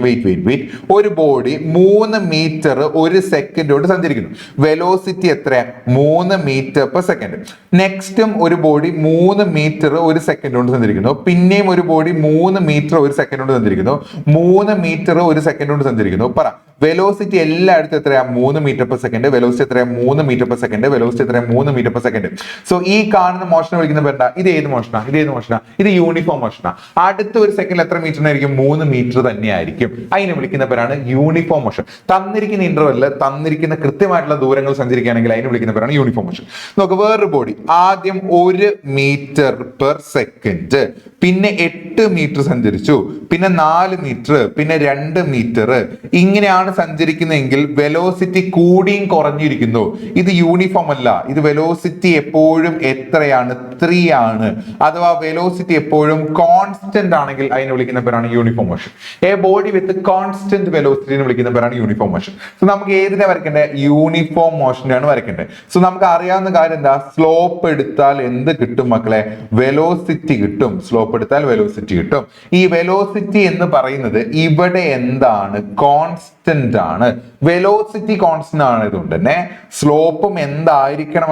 വെയിറ്റ്, ഒരു ബോഡി 3 മീറ്റർ 1 സെക്കൻഡ് കൊണ്ട് സഞ്ചരിക്കുന്നു. വെലോസിറ്റി എത്രയാ? 3 മീറ്റർ പെർ സെക്കൻഡ്. നെക്സ്റ്റും ഒരു ബോഡി 3 മീറ്റർ 1 സെക്കൻഡ് കൊണ്ട് സഞ്ചരിക്കുന്നു. പിന്നെയും ഒരു ബോഡി 3 മീറ്റർ 1 സെക്കൻഡ് കൊണ്ട് സഞ്ചരിക്കുന്നു. 3 മീറ്റർ 1 സെക്കൻഡ് കൊണ്ട് സഞ്ചരിക്കുന്നു. പറ, വെലോസിറ്റി എല്ലായിടത്തും എത്രയാ? 3 മീറ്റർ പെർ സെക്കൻഡ്. വെലോസിറ്റി എത്രയാ? 3 മീറ്റർ പെർ സെക്കൻഡ്. വെലോസിറ്റി എത്രയാ? 3 മീറ്റർ പെർ സെക്കൻഡ്. സോ ഈ കാണുന്ന മോഷനെ വിളിക്കുന്ന പേരുണ്ട. ഇത് ഏത് മോഷനാ? ഇത് യൂണിഫോം മോഷനാ. അടുത്ത ഒരു സെക്കൻഡിൽ എത്ര മീറ്ററിനായിരിക്കും? 3 മീറ്റർ തന്നെയായിരിക്കും. അതിനെ വിളിക്കുന്ന പേരാണ് യൂണിഫോം മോഷൻ. തന്നിരിക്കുന്ന ഇന്റർവെല്ലിൽ തന്നിരിക്കുന്ന കൃത്യമായിട്ടുള്ള ദൂരങ്ങൾ സഞ്ചരിക്കുകയാണെങ്കിൽ അതിനെ വിളിക്കുന്ന പേരാണ് യൂണിഫോം മോഷൻ. നോക്ക്, വേറൊരു ബോഡി ആദ്യം 1 മീറ്റർ പെർ സെക്കൻഡ്, പിന്നെ 8 മീറ്റർ സഞ്ചരിച്ചു, പിന്നെ 4 മീറ്റർ, പിന്നെ 2 മീറ്റർ. ഇങ്ങനെയാണ് സഞ്ചരിക്കുന്നതെങ്കിൽ വെലോസിറ്റി കൂടിയും കുറഞ്ഞിരിക്കുന്നു. ഇത് യൂണിഫോം അല്ല. ഇത് വെലോസിറ്റി എപ്പോഴും എത്രയാണ്? 3 ആണ്. അഥവാ വെലോസിറ്റി എപ്പോഴും കോൺസ്റ്റന്റ് ആണെങ്കിൽ അതിനെ വിളിക്കുന്ന പേരാണ് uniform motion. A body with constant വെലോസിറ്റിനെ വിളിക്കുന്ന പേരാണ് യൂണിഫോം മോഷൻ. സോ നമുക്ക് ഏതിനെ വരയ്ക്കേണ്ടത്? യൂണിഫോം മോഷനെയാണ് വരയ്ക്കേണ്ടത്. സോ നമുക്ക് അറിയാവുന്ന കാര്യം എന്താ? സ്ലോപ്പ് എടുത്താൽ എന്ത് കിട്ടും മക്കളെ? വെലോസിറ്റി കിട്ടും. സ്ലോപ്പ് എടുത്താൽ വെലോസിറ്റി കിട്ടും. ഈ വെലോസിറ്റി എന്ന് പറയുന്നത് ഇവിടെ എന്താണ്? കോൺസ്റ്റന്റ് ആണ്. വെലോസിറ്റി കോൺസ്റ്റന്റ് ആയതുകൊണ്ട് തന്നെ സ്ലോപ്പും എന്തായിരിക്കണം?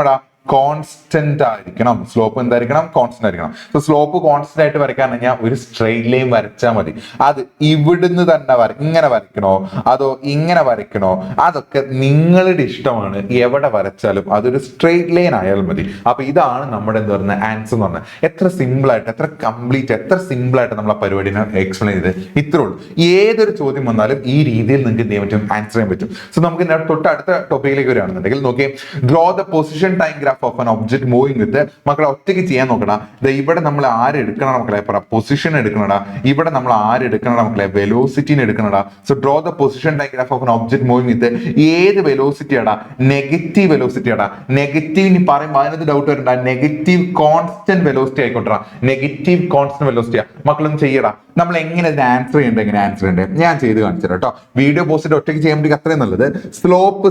കോൺസ്റ്റന്റ് ആയിരിക്കണം. സ്ലോപ്പ് എന്തായിരിക്കണം? കോൺസ്റ്റന്റ് ആയിരിക്കണം. സോ സ്ലോപ്പ് കോൺസ്റ്റന്റ് ആയിട്ട് വരയ്ക്കാൻ കഴിഞ്ഞാൽ ഒരു സ്ട്രെയിറ്റ് ലൈൻ വരച്ചാൽ മതി. അത് ഇവിടുന്ന് തന്നെ ഇങ്ങനെ വരയ്ക്കണോ അതോ ഇങ്ങനെ വരയ്ക്കണോ അതൊക്കെ നിങ്ങളുടെ ഇഷ്ടമാണ്. എവിടെ വരച്ചാലും അതൊരു സ്ട്രെയിറ്റ് ലൈൻ ആയാൽ മതി. അപ്പൊ ഇതാണ് നമ്മുടെ എന്താ പറയുക ആൻസർ എന്ന് പറഞ്ഞാൽ. എത്ര സിമ്പിൾ ആയിട്ട്, എത്ര കംപ്ലീറ്റ്, എത്ര സിമ്പിൾ ആയിട്ട് നമ്മൾ ആ പരിപാടിനെ എക്സ്പ്ലെയിൻ ചെയ്ത് ഇത്രേ ഉള്ളൂ. ഏതൊരു ചോദ്യം വന്നാലും ഈ രീതിയിൽ നിങ്ങൾക്ക് എന്ത് ചെയ്യാൻ പറ്റും? ആൻസർ ചെയ്യാൻ പറ്റും. സോ നമുക്ക് തൊട്ട് അടുത്ത ടോപ്പിക്കിലേക്ക് വരികയാണെന്നുണ്ടെങ്കിൽ നോക്കി, draw the position time graph of an object moving with. മക്കളെ ഒറ്റയ്ക്ക് ചെയ്യാൻ നോക്കണം. ഇവിടെ നമ്മൾ ആരെടുക്കണം മക്കളെ? പൊസിഷൻ എടുക്കണടാ. ഇവിടെ നമ്മൾ ആരെടുക്കണടാ മക്കളെ? വെലോസിറ്റിനെ എടുക്കണടാ. So draw the position time graph of an object moving with. ഏത് വെലോസിറ്റി ആടാ? നെഗറ്റീവ് വെലോസിറ്റി ആടാ. നെഗറ്റീവ് പറയുമ്പോൾ അതിനകത്ത് ഡൗട്ട് വരണ്ട. നെഗറ്റീവ് കോൺസ്റ്റന്റ് വെലോസിറ്റി ആയിക്കോട്ടെ. നെഗറ്റീവ് കോൺസ്റ്റന്റ് വെലോസിറ്റിയാ. മക്കളൊന്നും ചെയ്യടാ. നമ്മൾ എങ്ങനെ ആൻസർ ചെയ്യേണ്ടത് ഞാൻ ചെയ്ത് കാണിച്ചു തരാം കേട്ടോ. വീഡിയോ പോസ്റ്റ് ഒറ്റയ്ക്ക് ചെയ്യാൻ വേണ്ടി അത്രയും നല്ലത്. സ്ലോപ്പ്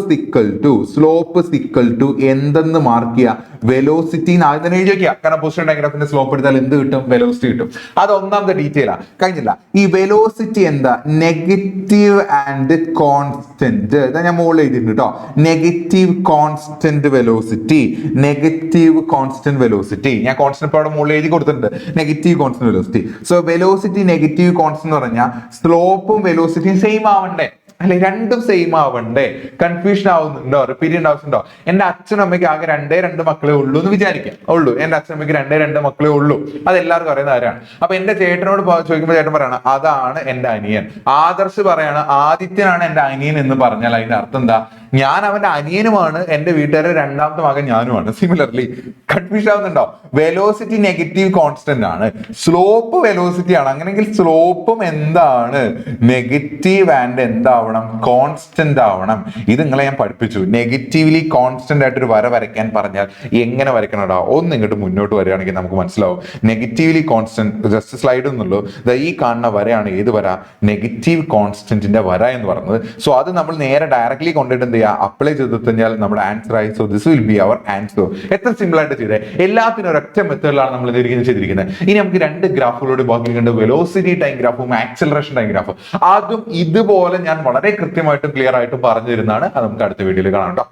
സിക്കൽ ടു എന്തെന്ന് മാർക്ക് ചെയ്യുക, വെലോസിറ്റി ആദ്യം തന്നെ എഴുതി വെക്കുക. കാരണം പൊസിഷൻ ഡയഗ്രാഫിന്റെ സ്ലോപ്പ് എടുത്താൽ എന്ത് കിട്ടും, വെലോസിറ്റി കിട്ടും. അത് ഒന്നാമത്തെ ഡീറ്റെയിലാ. കഴിഞ്ഞില്ല. ഈ വെലോസിറ്റി എന്താ, നെഗറ്റീവ് ആൻഡ് കോൺസ്റ്റന്റ്. ഇതാ ഞാൻ മുകളിൽ എഴുതിയിട്ടുണ്ട് കേട്ടോ. നെഗറ്റീവ് കോൺസ്റ്റന്റ് വെലോസിറ്റി ഞാൻ കോൺസ്റ്റന്റ് ഇപ്പോൾ അവിടെ മുകളിൽ എഴുതി കൊടുത്തിട്ടുണ്ട്. Negative constant velocity. So velocity negative constant എന്ന് പറഞ്ഞാൽ സ്ലോപ്പും വെലോസിറ്റിയും സെയിം ആവണ്ടേ, അല്ലെ? രണ്ടും സെയിം ആവണ്ടേ? കൺഫ്യൂഷൻ ആവുന്നുണ്ടോ, റിപ്പീറ്റ് ആവശ്യമുണ്ടോ? എന്റെ അച്ഛനും അമ്മയ്ക്ക് ആകെ രണ്ട് മക്കളെ ഉള്ളൂ എന്ന് വിചാരിക്കാം. എന്റെ അച്ഛനും അമ്മയ്ക്ക് രണ്ട് മക്കളെ ഉള്ളൂ. അത് എല്ലാവർക്കും അറിയുന്ന കാര്യമാണ്. അപ്പൊ എന്റെ ചേട്ടനോട് ചോദിക്കുമ്പോൾ ചേട്ടൻ പറയാണ് അതാണ് എന്റെ അനിയൻ. ആദർശ് പറയാണ് ആദിത്യനാണ് എന്റെ അനിയൻ എന്ന് പറഞ്ഞാൽ അതിന്റെ അർത്ഥം എന്താ? ഞാൻ അവന്റെ അനിയനുമാണ്, എന്റെ വീട്ടുകാരുടെ രണ്ടാമത്തെ മകൻ ഞാനുമാണ്. സിമിലർലി കൺഫ്യൂഷൻ ആവുന്നുണ്ടോ? വെലോസിറ്റി നെഗറ്റീവ് കോൺസ്റ്റന്റ് ആണ്, സ്ലോപ്പ് വെലോസിറ്റി ആണ്. അങ്ങനെയെങ്കിൽ സ്ലോപ്പും എന്താണ്? Negative and എന്താവണം? കോൺസ്റ്റന്റ് ആവണം. ഇത് നിങ്ങളെ ഞാൻ പഠിപ്പിച്ചു. നെഗറ്റീവ്ലി കോൺസ്റ്റന്റ് ആയിട്ട് ഒരു വര വരയ്ക്കാൻ പറഞ്ഞാൽ എങ്ങനെ വരയ്ക്കണടാ? ഒന്ന് ഇങ്ങോട്ട് മുന്നോട്ട് വരികയാണെങ്കിൽ നമുക്ക് മനസ്സിലാവും. നെഗറ്റീവ്ലി കോൺസ്റ്റന്റ് ജസ്റ്റ് സ്ലൈഡ് ഒന്നുള്ളൂ. ഈ കാണുന്ന വരയാണ് ഏത് വര? നെഗറ്റീവ് കോൺസ്റ്റന്റിന്റെ വര എന്ന് പറയുന്നത്. സോ അത് നമ്മൾ നേരെ ഡയറക്ട്ലി കൊണ്ടിട്ട് അപ്ലൈ ചെയ്ത് കഴിഞ്ഞാൽ നമ്മുടെ ആൻസർ ആയി. So this will be our answer. എത്ര സിമ്പിൾ ആയിട്ട് ചെയ്തേ. എല്ലാത്തിനും ഒരൊറ്റ മെത്തേഡിലാണ് നമ്മൾ ചെയ്തിരിക്കുന്നത്. ഇനി നമുക്ക് രണ്ട് ഗ്രാഫുകളോട് ബാക്കി കണ്ട്, വെലോസിറ്റി ടൈം ഗ്രാഫും ആക്സലറേഷൻ ടൈം ഗ്രാഫും. അതും ഇതുപോലെ ഞാൻ വളരെ കൃത്യമായിട്ടും ക്ലിയർ ആയിട്ടും പറഞ്ഞു തരുന്നതാണ്. അത് നമുക്ക് അടുത്ത വീഡിയോയിൽ കാണാം കേട്ടോ.